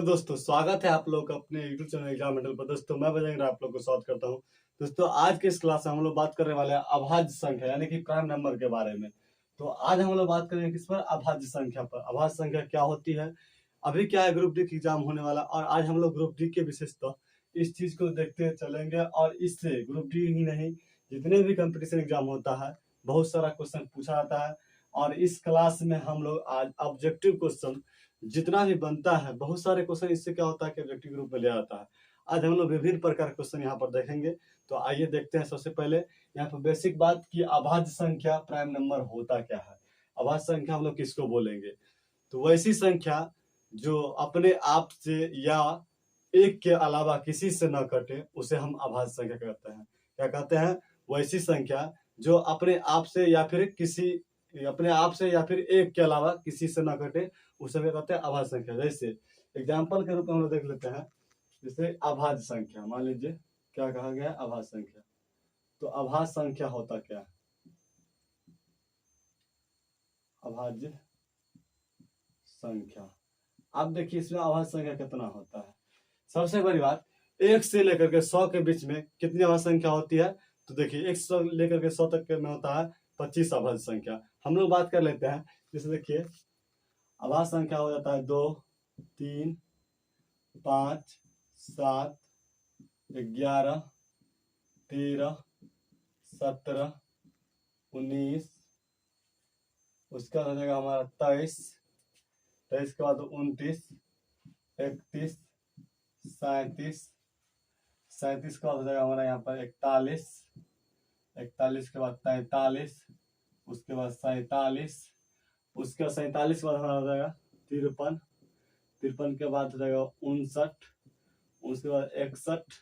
Hello दोस्तों, स्वागत है आप लोग का अपने यूट्यूब चैनल एग्जाम मेंटल पर। दोस्तों मैं बजेंद्र आप लोग को स्वागत करता हूं। दोस्तों आज के इस क्लास में हम लोग बात करने वाले हैं अभाज्य संख्या यानी कि प्राइम नंबर के बारे में। तो आज हम लोग बात करेंगे किस पर? अभाज्य संख्या पर। अभाज्य संख्या क्या होती है, अभी क्या है, ग्रुप डी का एग्जाम होने वाला, और आज हम लोग ग्रुप डी के विशेषतः इस चीज को देखते चलेंगे। और इससे ग्रुप डी ही नहीं, जितने भी कंपटीशन एग्जाम होता है बहुत सारा क्वेश्चन पूछा जाता है। और इस क्लास में हम लोग आज ऑब्जेक्टिव क्वेश्चन जितना भी बनता है, बहुत सारे क्वेश्चन इससे क्या होता है कि ऑब्जेक्टिव ग्रुप में ले आता है। आज हम लोग विभिन्न प्रकार के क्वेश्चन यहाँ पर देखेंगे। तो आइए देखते हैं। सबसे पहले यहाँ पर बेसिक बात की अभाज्य संख्या प्राइम नंबर होता क्या है। अभाज्य संख्या हम लोग किसको बोलेंगे? तो वैसी संख्या जो अपने आप से या एक के अलावा किसी से न कटे उसे हम अभाज्य संख्या कहते हैं। क्या कहते हैं? वैसी संख्या जो अपने आप से या फिर एक के अलावा किसी से न कटे उसे भी कहते हैं अभाज्य संख्या। जैसे एग्जाम्पल के रूप में हम लोग देख लेते हैं, जैसे अभाज्य संख्या मान लीजिए क्या कहा गया है, अभाज्य संख्या। तो अभाज्य संख्या होता क्या है? अभाज्य संख्या, अब देखिए इसमें अभाज्य संख्या कितना होता है। सबसे बड़ी बात, 1 से लेकर के 100 के बीच में कितनी अभाज्य संख्या होती है? तो देखिए 1 से लेकर के 100 तक में होता है 25 अभाज्य संख्या। हम लोग बात कर लेते हैं। जैसे देखिए अभाज्य संख्या हो जाता है 2, 3, 5, 7, 11, 13, 17, 19, उसका हो जाएगा हमारा 23, 23 के बाद 29, 31, 37, 37 का हो जाएगा हमारा यहाँ पर 41, 41 के बाद 43, उसके बाद 47, उसके बाद 47 के बाद हमारा हो जाएगा 53, 53 के बाद हो जाएगा 59, उसके बाद 61,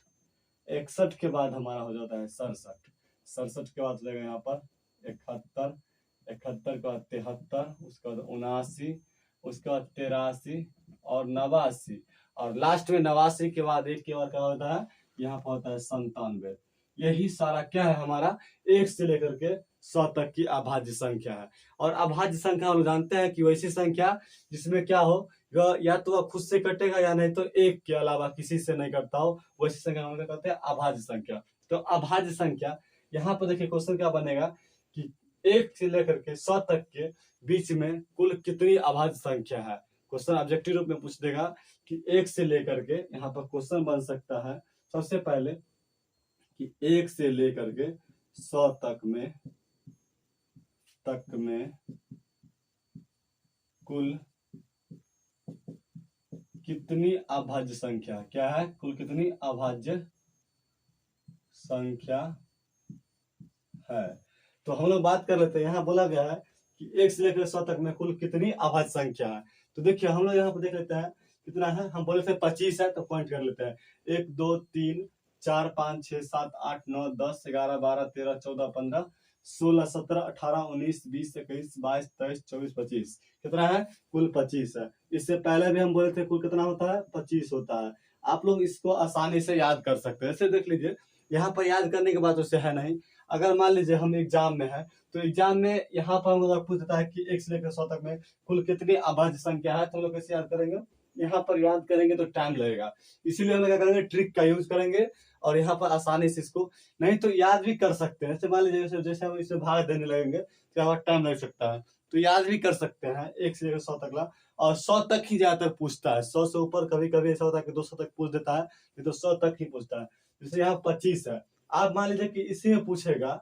61 के बाद हमारा हो जाता है 67, 67 के बाद हो जाएगा यहाँ पर 71, 71 के बाद 73, उसके बाद 79, उसके बाद 83 और 89, और लास्ट में 89 के बाद एक के बाद क्या होता है, यहाँ पर होता है 97। यही सारा क्या है हमारा 1 से लेकर के 100 तक की अभाज्य संख्या है। और अभाज्य संख्या हम जानते हैं कि वैसी संख्या जिसमें क्या हो, या तो वह खुद से कटेगा या नहीं तो एक के अलावा किसी से नहीं कटता हो, वैसी संख्या हम कहते हैं अभाज्य संख्या। तो अभाज्य संख्या यहाँ पर देखिए क्वेश्चन क्या बनेगा कि 1 से लेकर के 100 तक के बीच में कुल कितनी अभाज्य संख्या है। क्वेश्चन ऑब्जेक्टिव रूप में पूछ देगा कि 1 से लेकर के, यहाँ पर क्वेश्चन बन सकता है सबसे पहले कि 1 से लेकर के 100 तक में कुल कितनी अभाज्य संख्या, क्या है, कुल कितनी अभाज्य संख्या है। तो हम लोग बात कर लेते हैं। यहाँ बोला गया है कि 1 से लेकर 100 तक में कुल कितनी अभाज्य संख्या है। तो देखिए हम लोग यहाँ पर देख लेते हैं कितना है। हम बोले थे 25 है तो पॉइंट कर लेते हैं। 1 2 3 4 5 6 7 8 9 10 11 12 13 14 15 16 17 18 19 20 21 22 23 24 25 कितना है, कुल 25 है। इससे पहले भी हम बोले थे कुल कितना होता है, 25 होता है। आप लोग इसको आसानी से याद कर सकते हैं। ऐसे देख लीजिए, यहाँ पर याद करने के बाद उससे है नहीं। अगर मान लीजिए हम एग्जाम में है तो एग्जाम में यहाँ पर हम लोग पूछ देता है कि 1 से लेकर 100 तक में कुल कितनी अभाज्य संख्या है, तो हम लोग कैसे याद करेंगे? यहाँ पर याद करेंगे तो टाइम लगेगा, इसीलिए हम क्या करेंगे, ट्रिक का यूज करेंगे और यहाँ पर आसानी से इसको, नहीं तो याद भी कर सकते हैं। जैसे मान लीजिए जैसे हम इसे भाग देने लगेंगे तो यहाँ टाइम लग सकता है, तो याद भी कर सकते हैं 1 से लेकर 100 तक ला। और 100 तक ही ज्यादातर पूछता है, 100 से ऊपर कभी कभी ऐसा होता है कि 200 तक पूछ देता है, नहीं तो 100 तक ही पूछता है। जैसे यहाँ 25 है, आप मान लीजिए कि इसी में पूछेगा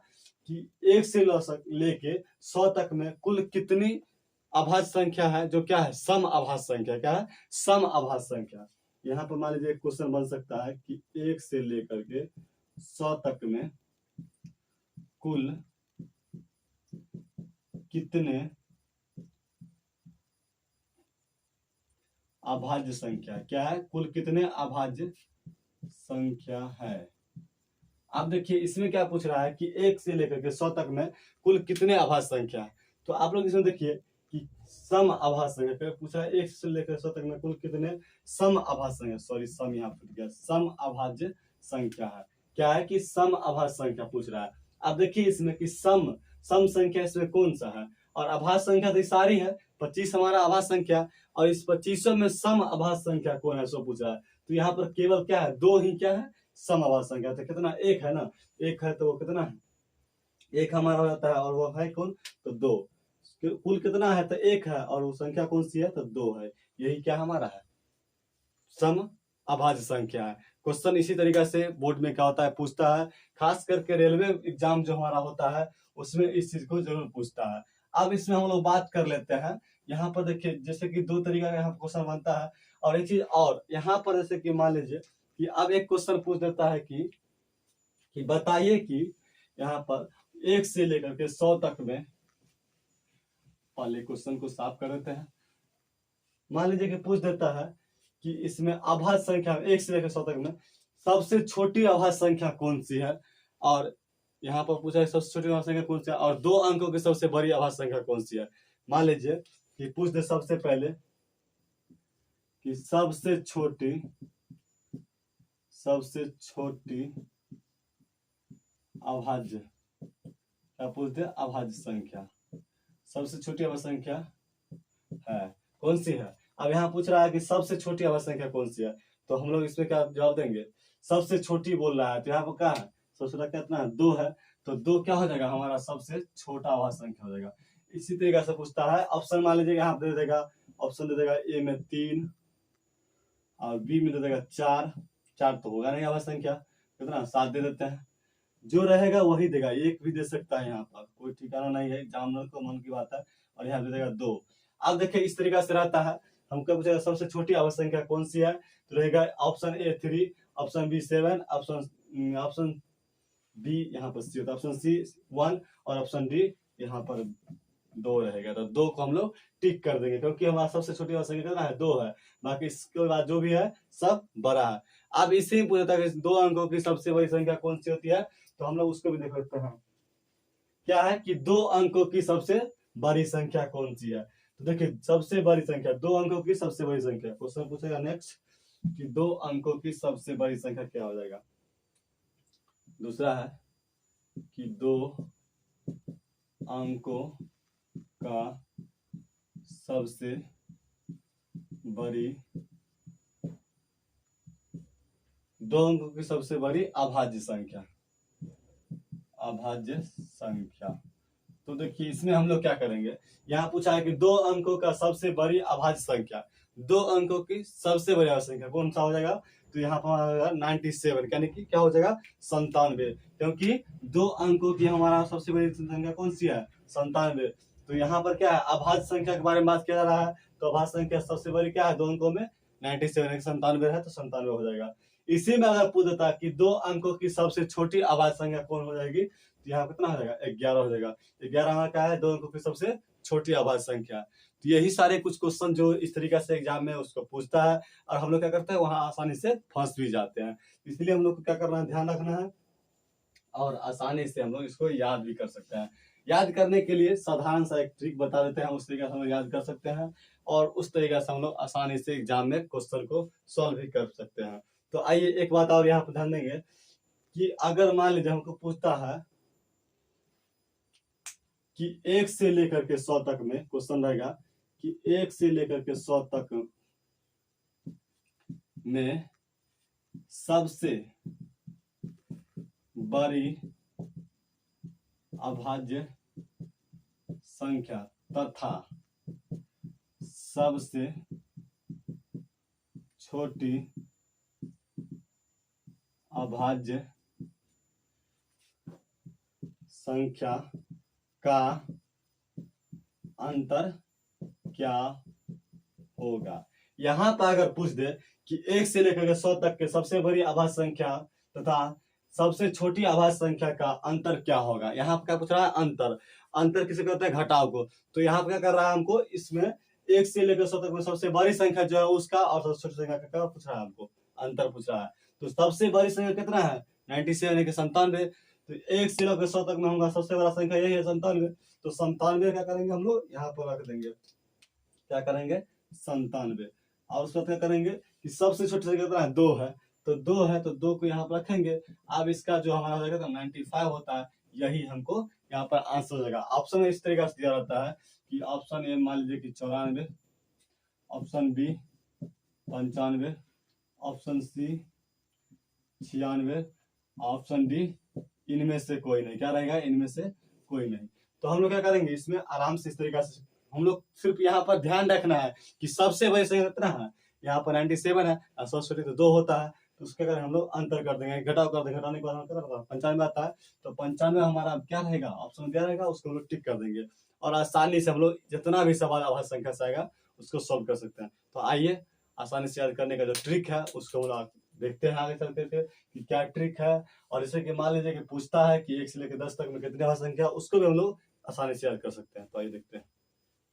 कि 1 से लेके 100 तक में कुल कितनी अभाज्य संख्या है, जो क्या है, सम अभाज्य संख्या। क्या है, सम अभाज्य संख्या। यहाँ पर मान लीजिए क्वेश्चन बन सकता है कि 1 से लेकर के 100 तक में कुल कितने अभाज्य संख्या, क्या है, कुल कितने अभाज्य संख्या है। आप देखिए इसमें क्या पूछ रहा है कि 1 से लेकर के 100 तक में कुल कितने अभाज्य संख्या है। तो आप लोग इसमें देखिए कि सम अभाज्य संख्या पूछा है, 1 से लेकर 100 तक में कुल कितने सम अभाज्य संख्या, सॉरी सम यहाँ फुट गया, सम अभाज्य संख्या है। क्या है कि सम अभाज्य संख्या पूछ रहा है। अब देखिए इसमें कि सम संख्या इसमें कौन सा है, और अभाज्य संख्या तो सारी है, 25 हमारा अभाज्य संख्या, और इस 25 में सम अभाज्य संख्या कौन है सो पूछ रहा है। तो यहाँ पर केवल क्या है, दो ही क्या है, सम अभाज्य संख्या। तो कितना, एक है ना, एक है तो वो कितना है, एक हमारा हो जाता है, और वो है कौन, तो दो। कुल कितना है, तो एक है, और वो संख्या कौन सी है, तो दो है। यही क्या हमारा है, सम अभाज्य संख्या है। क्वेश्चन इसी तरीके से बोर्ड में क्या होता है, पूछता है, खास करके रेलवे एग्जाम जो हमारा होता है उसमें इस चीज को जरूर पूछता है। अब इसमें हम लोग बात कर लेते हैं। यहाँ पर देखिए, जैसे कि दो तरीका का यहाँ पर क्वेश्चन बनता है, और एक चीज और यहाँ पर, जैसे कि मान लीजिए कि अब एक क्वेश्चन पूछ देता है कि बताइए कि यहाँ पर 1 से लेकर के 100 तक में, पहले क्वेश्चन को साफ कर देते हैं। मान लीजिए कि पूछ देता है कि इसमें अभाज्य संख्या 1 से लेकर 100 तक में सबसे छोटी अभाज्य संख्या कौन सी है, और यहाँ पर पूछा है सबसे छोटी अभाज्य संख्या कौन सी है, और 2 अंकों की सबसे बड़ी अभाज्य संख्या कौन सी है। मान लीजिए कि पूछ दे सबसे पहले कि सबसे छोटी अभाज्य, क्या पूछ दे, अभाज्य संख्या, सबसे छोटी अभाज्य संख्या है कौन सी है। अब यहाँ पूछ रहा है कि सबसे छोटी अभाज्य संख्या कौन सी है, तो हम लोग इसमें क्या जवाब देंगे, सबसे छोटी बोल रहा है, तो यहाँ पर क्या है, सबसे छोटा कितना है, 2 है, तो 2 क्या हो जाएगा, हमारा सबसे छोटा अभाज्य संख्या हो जाएगा। इसी तरीके से पूछता है, ऑप्शन मान लीजिए यहाँ दे देगा, ऑप्शन दे देगा ए में 3 और बी में दे देगा 4, 4 तो होगा नहीं अभाज्य संख्या, कितना 7 दे देते हैं, जो रहेगा वही देगा, एक भी दे सकता है, यहाँ पर कोई ठिकाना नहीं है, एग्जामिनर को मन की बात है, और यहाँ दे देगा 2। अब देखिए इस तरीका से रहता है, हम क्या पूछेगा सबसे छोटी अभाज्य संख्या कौन सी है, तो रहेगा option A 3, option B 7, option B यहाँ पर सी होता है, ऑप्शन सी 1 और ऑप्शन डी यहाँ पर 2 रहेगा। तो 2 को हम लोग टिक कर देंगे, क्योंकि हमारा सबसे छोटी अभाज्य संख्या कितना है, 2 है, बाकी इसके बाद जो भी है सब बड़ा है। अब इसी में पूछता है कि 2 अंकों की सबसे बड़ी संख्या कौन सी होती है, तो हम लोग उसको भी देख लेते हैं। क्या है कि 2 अंकों की सबसे बड़ी संख्या कौन सी है, तो देखिए सबसे बड़ी संख्या, 2 अंकों की सबसे बड़ी संख्या, क्वेश्चन पूछेगा नेक्स्ट कि 2 अंकों की सबसे बड़ी संख्या क्या हो जाएगा। दूसरा है कि 2 अंकों का सबसे बड़ी, 2 अंकों की सबसे बड़ी अभाज्य संख्या, अभाज्य संख्या। तो देखिए इसमें हम लोग क्या करेंगे, यहाँ पूछा है कि 2 अंकों का सबसे बड़ी अभाज्य संख्या, 2 अंकों की सबसे बड़ी अभाज्य संख्या कौन सा हो जाएगा, तो यहाँ पर 97, यानी कि क्या हो जाएगा 97, क्योंकि 2 अंकों की हमारा सबसे बड़ी संख्या कौन सी है, 97। तो यहाँ पर क्या है, अभाज्य संख्या के बारे में बात किया जा रहा है, तो अभाज्य संख्या सबसे बड़ी क्या है, 2 अंकों में 97, 97 है, तो 97 हो जाएगा। इसी में अगर पूछ देता कि 2 अंकों की सबसे छोटी अभाज्य संख्या कौन हो जाएगी, तो यहाँ कितना हो जाएगा, 11 हो जाएगा। 11 हमारा क्या है, 2 अंकों की सबसे छोटी अभाज्य संख्या। तो यही सारे कुछ क्वेश्चन जो इस तरीके से एग्जाम में उसको पूछता है, और हम लोग क्या करते हैं, वहां आसानी से फंस भी जाते हैं। इसलिए हम लोग को क्या करना है, ध्यान रखना है, और आसानी से हम लोग इसको याद भी कर सकते हैं। याद करने के लिए साधारण सा एक ट्रिक बता देते हैं, उस तरीके से हम लोग याद कर सकते हैं, और उस तरीके से हम लोग आसानी से एग्जाम में क्वेश्चन को सॉल्व भी कर सकते हैं। तो आइए एक बात और यहाँ पर ध्यान देंगे कि अगर मान लीजिए हमको पूछता है कि 1 से लेकर के 100 तक में क्वेश्चन रहेगा कि 1 से लेकर के 100 तक में सबसे बड़ी अभाज्य संख्या तथा सबसे छोटी अभाज्य संख्या का अंतर क्या होगा। यहां पर अगर पूछ दे कि 1 से लेकर के 100 तक के सबसे बड़ी अभाज्य संख्या तथा सबसे छोटी अभाज्य संख्या का अंतर क्या होगा, यहाँ पर क्या पूछ रहा है, अंतर। अंतर किसे कहते हैं, घटाव को। तो यहाँ पर क्या कर रहा है हमको, इसमें 1 से लेकर 100 तक में सबसे बड़ी संख्या जो है उसका, और सबसे छोटी संख्या का क्या पूछ रहा है हमको, अंतर पूछ रहा है। तो सबसे बड़ी संख्या कितना है, 97 यानी कि 97। तो 1 से लेकर 100 तक में होगा सबसे बड़ा संख्या यही है 97। तो 97 क्या करेंगे हम लोग, यहाँ पर रख देंगे, क्या करेंगे 97। और उसके बाद क्या करेंगे कि सबसे छोटी संख्या कितना है, 2 है, तो 2 है, तो 2 को यहाँ पर रखेंगे। अब इसका जो हमारा हो जाएगा तो 95 होता है, यही हमको यहाँ पर आंसर हो जाएगा। ऑप्शन में इस तरीके से दिया रहता है कि ऑप्शन ए मान लीजिए कि 94, option B 95, option C 96, option D इनमें से कोई नहीं। क्या रहेगा? इनमें से कोई नहीं। तो हम लोग क्या करेंगे इसमें आराम से इस तरीके से, हम लोग सिर्फ यहाँ पर ध्यान रखना है कि सबसे बड़ी संख्या कितना है। यहाँ पर 97 है और सबसे छोटी तो 2 होता है, तो उसके अगर हम लोग अंतर कर देंगे, घटाव कर देंगे, घटाने के बाद कितना होगा? 95 आता है। तो 95 हमारा क्या रहेगा? ऑप्शन क्या रहेगा? उसको हम लोग टिक कर देंगे और आसानी से हम लोग जितना भी सवाल अभाज्य संख्या से आएगा उसको सोल्व कर सकते हैं। तो आइए आसानी से याद करने का जो ट्रिक है उसको हम लोग देखते हैं आगे चलते थे कि क्या ट्रिक है। और जैसे कि मान लीजिए कि पूछता है कि 1 से लेकर 10 तक में कितनी अभाज्य संख्या, उसको भी हम लोग आसानी से याद कर सकते हैं। तो आइए देखते हैं।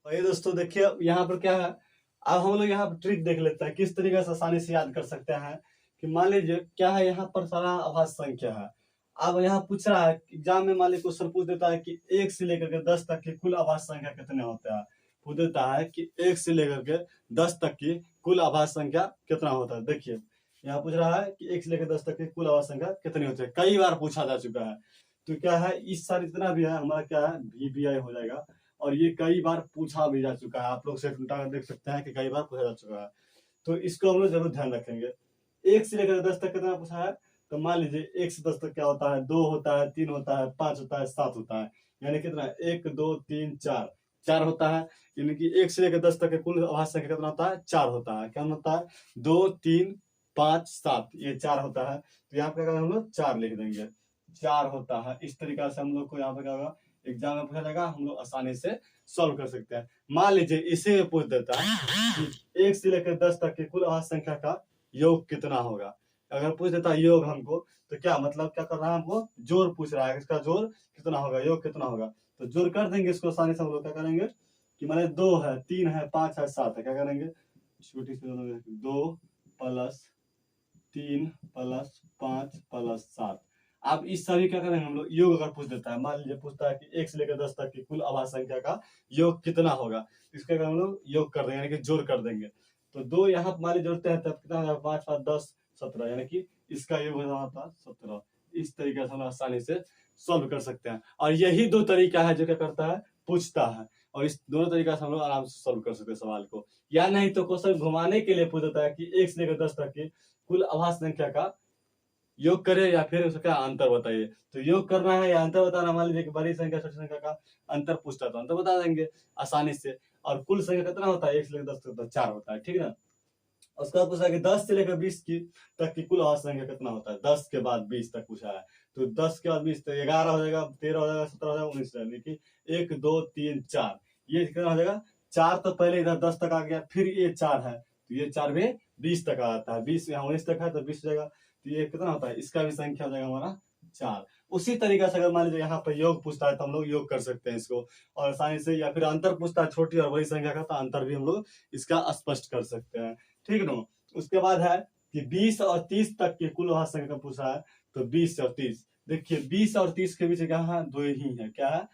तो ये दोस्तों देखिए यहाँ पर क्या है, अब हम लोग यहाँ पर ट्रिक देख लेते हैं किस तरीके से आसानी से याद कर सकते हैं। कि मान लीजिए क्या है, यहाँ पर सारा अभाज्य संख्या है। अब यहाँ पूछ रहा है एग्जाम में, मान लीजिए क्वेश्चन पूछ देता है कि 1 से लेकर के 10 तक की कुल अभाज्य संख्या कितने होते हैं। पूछ देता है कि 1 से लेकर के 10 तक की कुल अभाज्य संख्या कितना होता है। देखिए यहाँ पूछ रहा है कि 1 से लेकर 10 तक की कुल अभाज्य संख्या कितनी होती है, कई बार पूछा जा चुका है। तो क्या है, इस साल जितना भी है हमारा क्या है, VBI हो जाएगा। और ये कई बार पूछा भी जा चुका है, आप लोग सेट उल्टा देख सकते हैं कि कई बार पूछा जा चुका है। तो इसको हम लोग जरूर ध्यान रखेंगे। 1 से लेकर 10 तक कितना पूछा है, तो मान लीजिए 1 से 10 तक क्या होता है, 2 होता है, 3 होता है, 5 होता है, 7 होता है। यानी कितना, 1 2 3 4, 4 होता है। यानी कि 1 से लेकर 10 तक के कुल अभाज्य संख्या कितना होता है, 4 होता है। क्या होता है, 2 3 5 7, ये 4 होता है। तो यहाँ पे हम लोग 4 लिख देंगे, 4 होता है। इस तरीका से हम लोग को यहाँ पे क्या होगा, एग्जाम में पूछा जाएगा, हम लोग आसानी से सॉल्व कर सकते हैं। मान लीजिए इसे में पूछ देता है कि 1 से लेकर 10 तक की कुल अभाज्य संख्या का योग कितना होगा। अगर पूछ देता है योग हमको, तो क्या मतलब, क्या कर रहा है, हमको जोड़ पूछ रहा है, इसका जोड़ कितना होगा, योग कितना होगा। तो जोड़ कर देंगे इसको आसानी से। हम लोग क्या करेंगे कि माने 2 है, 3 है, 5 है, 7 है, क्या करेंगे, छोटी सी 2 प्लस 3 प्लस 5 प्लस 7। अब इस सभी क्या करेंगे हम लोग, योग अगर पूछ देता है, मान लीजिए पूछता है कि 1 से लेकर 10 तक की कुल अभाज्य संख्या का योग कितना होगा, इसका हम लोग योग कर देंगे, यानी कि जोड़ कर देंगे। तो 2 यहाँ मान लीजिए जोड़ते हैं तब कितना होगा, 5 5 10 17, यानी कि इसका योग होता है 17। इस तरीके से हम आसानी से सॉल्व कर सकते हैं। और यही 2 तरीका है जो क्या करता है, पूछता है। और इस दोनों तरीका से हम लोग आराम से सॉल्व कर सकते हैं सवाल को। या नहीं तो क्वेश्चन घुमाने के लिए पूछ देता है कि 1 से लेकर 10 तक की कुल अभाज्य संख्या का योग करे या फिर उसका अंतर बताइए। तो योग करना है या अंतर बताना, मान लीजिए कि बड़ी संख्या छोटी संख्या का अंतर पूछता है तो अंतर बता देंगे आसानी से। और कुल संख्या कितना होता है, 1 से लेकर 10 तक 4 होता है, ठीक है ना। उसके बाद पूछा कि 10 से लेकर 20 की तक की कुल अभाज्य संख्या कितना होता है। 10 के बाद 20 तक पूछा है, तो 10 के बाद 20 तो 11 हो जाएगा, 13 हो जाएगा, 17 हो जाएगा, 19 हो जाएगा। देखिए 1 2 3 4, ये कितना हो जाएगा, 4 तो पहले इधर 10 तक आ गया, फिर ये 4 है तो ये 4 में 20 तक आता है, 20 यहाँ 19 तक है तो 20 हो जाएगा। तो ये कितना होता है, इसका भी संख्या हो जाएगा हमारा 4। उसी तरीके से अगर मान लीजिए यहाँ पर योग पूछता है तो हम लोग योग कर सकते हैं इसको और आसानी से। या फिर अंतर पूछता है छोटी और बड़ी संख्या का, तो अंतर भी हम लोग इसका स्पष्ट कर सकते हैं, ठीक है ना। उसके बाद है कि 20 और 30 तक के कुल अभाज्य संख्या का पूछा है, तो 20 और 30, देखिए 20 और 30 के बीच क्या है, 2 ही है, क्या है,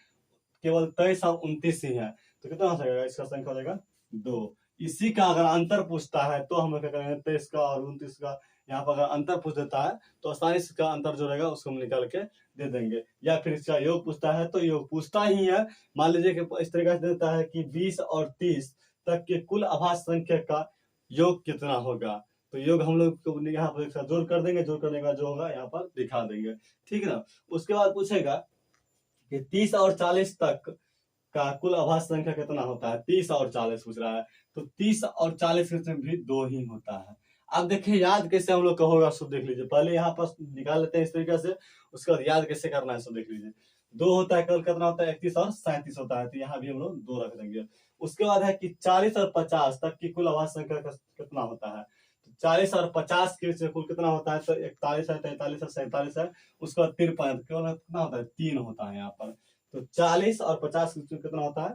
केवल 23 और 29 ही है। तो कितना हो जाएगा, इसका संख्या हो जाएगा 2। इसी का अगर अंतर पूछता है तो हम लोग क्या करेंगे, 23 का और 29 का यहाँ पर अगर अंतर पूछ देता है तो आसानी से इसका अंतर जो रहेगा उसको हम निकाल के दे देंगे। या फिर इसका योग पूछता है तो योग पूछता ही है, मान लीजिए कि इस तरीके से देता है कि 20 और 30 तक के कुल अभाज्य संख्या का योग कितना होगा। तो योग हम लोग यहाँ पर जोड़ कर देंगे, जोड़ करने के बाद जो होगा यहाँ पर दिखा देंगे, ठीक है ना। उसके बाद पूछेगा कि 30 और 40 तक का कुल अभाज्य संख्या कितना होता है। 30 और 40 पूछ रहा है, तो 30 और 40 में भी 2 ही होता है। अब देखिए याद कैसे हम लोग का होगा, सब देख लीजिए। पहले यहाँ पर निकाल लेते हैं इस तरीके से, उसके बाद याद कैसे करना है सब देख लीजिए। 2 होता है, कल कितना होता है, 31 और 37 होता है, तो यहाँ भी हम लोग 2 रख देंगे। उसके बाद है कि 40 और 50 तक की कुल अभाज्य संख्या कितना होता है। 40 और 50 के कुल कितना होता है, तो 41 है, 43 है, 47 है, उसके बाद 53 कितना होता है, 3 होता है यहाँ पर। तो 40 और 50 कितना होता है,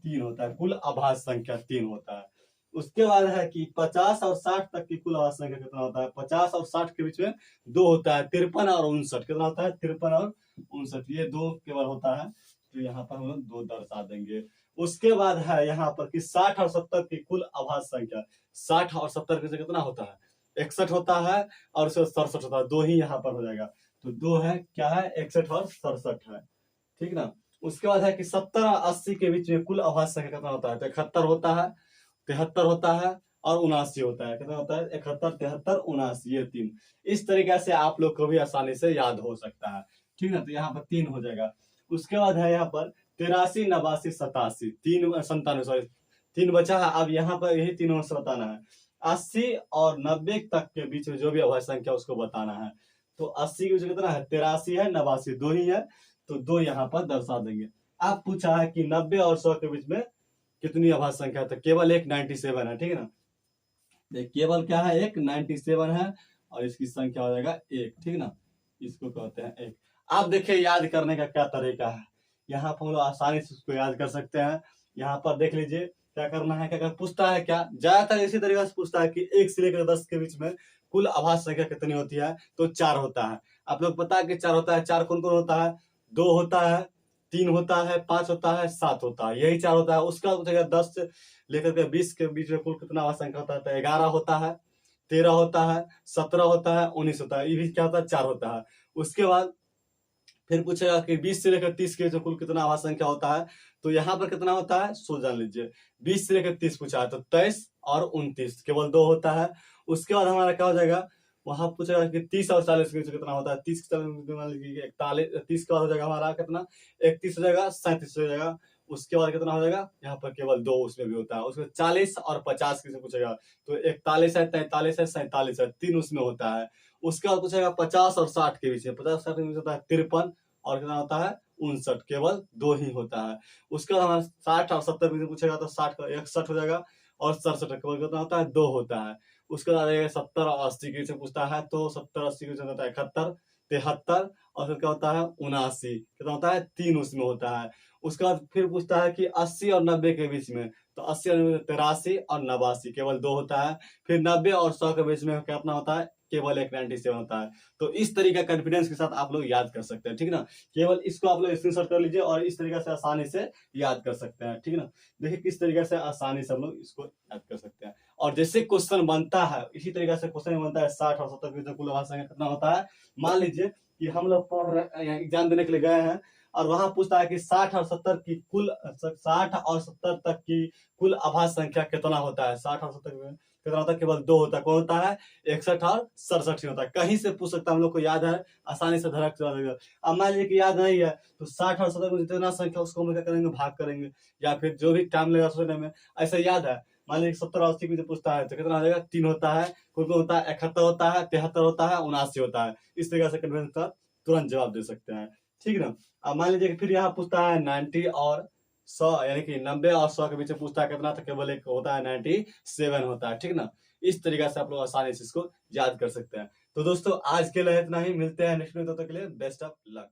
3 होता है, कुल अभाज्य संख्या 3 होता है। उसके बाद है कि 50 और 60 तक की कुल अभाज्य संख्या कितना होता है। 50 और 60 के बीच में 2 होता है, 53 और 59, कितना होता है, 53 और 59, ये 2 केवल होता है, तो यहाँ पर हम लोग 2 दर्शा देंगे। उसके बाद है यहाँ पर कि 60 और 70 की कुल अभाज्य संख्या, 60 और 70 के कितना होता है, 61 होता है और 67 होता है, 2 ही यहाँ पर हो जाएगा। तो 2 है, क्या है, 61 और 67 है। ठीक ना। उसके बाद है कि 70 और 80 के बीच में कुल अभाज्य संख्या कितना होता है? तो 71 होता है, 73 होता है और 79 होता है। कितना होता है? 71, 73, 79, ये तीन। इस तरीके से आप लोग को भी आसानी से याद हो सकता है, ठीक है। तो यहाँ पर 3 हो जाएगा। उसके बाद है यहाँ पर 83, 89, 87, 3 97, सॉरी 3 बचा है। अब यहाँ पर यही तीनों से बताना है। 80 और 90 तक के बीच में जो भी अभाज्य संख्या उसको बताना है। तो 80 के बीच में कितना है? 83 है, 89 दो ही है, तो दो यहाँ पर दर्शा देंगे। अब पूछा है कि 90 और 100 के बीच में कितनी अभाज्य संख्या है? तो केवल एक 97 है, ठीक है ना। केवल क्या है? एक 97 है और इसकी संख्या हो जाएगा एक, ठीक ना। इसको कहते हैं एक। आप देखिए याद करने का क्या तरीका है। यहाँ पर हम लोग आसानी से उसको याद कर सकते हैं। यहाँ पर देख लीजिए क्या करना है। क्या पूछता है? क्या ज्यादातर इसी तरीके से पूछता है कि 1 से लेकर 10 के बीच में कुल अभाज्य संख्या कितनी होती है? तो 4 होता है। आप लोग पता है कि 4 होता है। 4 कौन कौन होता है? 2 होता है, 3 होता है, 5 होता है, 7 होता है, यही 4 होता है। उसका पूछेगा 10 से लेकर के 20 के बीच में कुल कितना अभाज्य संख्या होता है? तो 11 होता है, 13 होता है, 17 होता है, 19 होता है। ये भी क्या होता है? 4 होता है। उसके बाद फिर पूछेगा कि 20 से लेकर 30 के बीच में कुल कितना अभाज्य संख्या होता है? तो यहाँ पर कितना होता है? सो जान लीजिए। 20 से लेकर 30 पूछा है तो 23 और 29, केवल 2 होता है। उसके बाद हमारा क्या हो जाएगा? वहां पूछेगा कि 30 और 40 के बीच कितना होता है? 30 मान लीजिए 41, 30 के बाद हो जाएगा हमारा कितना? 31 हो जाएगा, 37 हो जाएगा। उसके बाद कितना हो जाएगा? यहाँ पर केवल 2 उसमें भी होता है। उसमें 40 और 50 के से पूछेगा तो 41 है, 43 है, 47 है, 3 उसमें होता है। उसके बाद पूछेगा 50 और 60 के बीच में। 50 60 के बीच होता है 53 और कितना होता है? 59, केवल 2 ही होता है। उसके बाद हमारा 60 और 70 के बीच में पूछेगा तो 60 का 61 हो जाएगा और 67 केवल कितना होता है? 2 होता है। उसके बाद 70 और 80 के बीच में पूछता है तो 70 80 के बीच में होता है 71, 73 और फिर क्या होता है? 79, कितना होता है? 3 उसमें होता है। उसके बाद फिर पूछता है कि 80 और 90 के बीच में, तो 80 और 83 और 89, केवल 2 होता है। फिर 90 और 100 के बीच में कितना होता है? केवल एक 97 होता है। तो इस तरीके का कॉन्फिडेंस के साथ आप लोग याद कर सकते हैं, ठीक ना। केवल इसको आप लोग स्क्रीनशॉट कर लीजिए और इस तरीके से आसानी से याद कर सकते हैं, ठीक ना। देखिए किस तरीके से आसानी से हम लोग इसको याद कर सकते हैं। और जैसे क्वेश्चन बनता है इसी तरीके से क्वेश्चन बनता है। 60 और 70 के बीच में कुल अभाज्य संख्या कितना होता है? मान लीजिए कि हम लोग पढ़ रहे एग्जाम देने के लिए गए हैं और वहां पूछता है कि 60 और 70 की कुल 60 और 70 तक की कुल अभाज्य संख्या कितना होता है? 60 और 70 कितना होता है? केवल 2 होता है। कौन होता है? 61 और 67 होता है। कहीं से पूछ सकता है, हम लोग को याद है, आसानी से धड़क जाएगा। अब मान लीजिए कि याद नहीं है तो 60 और 70 में जितना संख्या उसको हम क्या करेंगे? भाग करेंगे, या फिर जो भी टाइम लगेगा सोचने में। ऐसा याद है। मान लीजिए 70 और 80 में पूछता है तो कितना हो जाएगा? 3 होता है। कौन कौन होता है? 71 होता है, 73 होता है, 79 होता है। इस तरीके से कन्फ्यूजन का तुरंत जवाब दे सकते हैं, ठीक ना। अब मान लीजिए कि फिर यहाँ पूछता है 90 और 100, यानी कि 90 और 100 के बीच में पूछता है कितना? तो केवल एक होता है 97 होता है, ठीक ना। इस तरीके से आप लोग आसानी से इसको याद कर सकते हैं। तो दोस्तों आज के लिए इतना ही। मिलते हैं नेक्स्ट वीडियो, तब तक के लिए बेस्ट ऑफ लक।